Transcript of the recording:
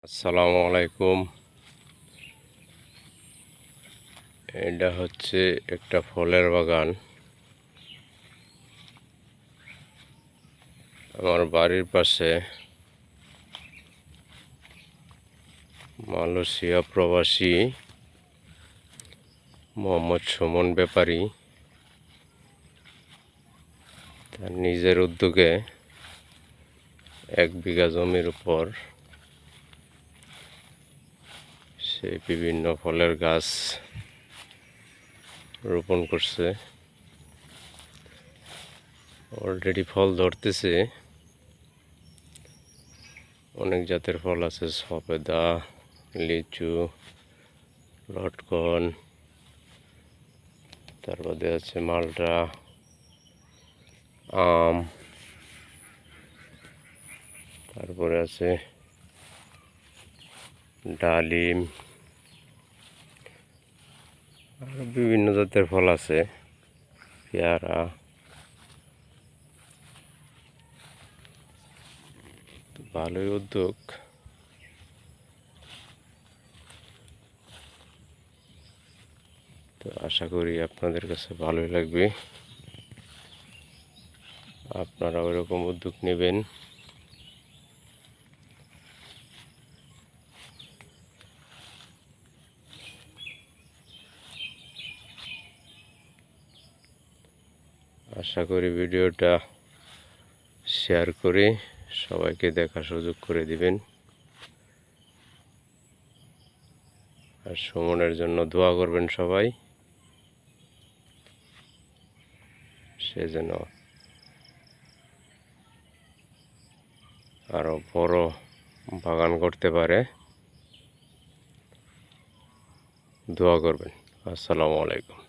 আসসালামু আলাইকুম। এটা হচ্ছে একটা ফলের বাগান। আমার বাড়ির পাশে মালয়েশিয়া প্রবাসী মোহাম্মদ সুমন ব্যাপারী তার নিজের উদ্যোগে 1 বিঘা জমির উপর সে বিভিন্ন ফলের গাছ রোপণ করছে। অলরেডি ফল ধরতেছে। অনেক জাতের ফল আছে, সফেদা, লিচু, লটকন, তার বাদে আছে মালটা, আম, তারপরে আছে ডালিম, আর বিভিন্ন জাতের ফল আছে, পেয়ারা। ভালোই উদ্যোগ। তো আশা করি আপনাদের কাছে ভালোই লাগবে, আপনারা ওইরকম উদ্যোগ নেবেন। আশা করি ভিডিওটা শেয়ার করে সবাইকে দেখার সুযোগ করে দিবেন, আর সুমনের জন্য দোয়া করবেন সবাই, সে যেন আরো বড় বাগান করতে পারে। দোয়া করবেন। আসসালামু আলাইকুম।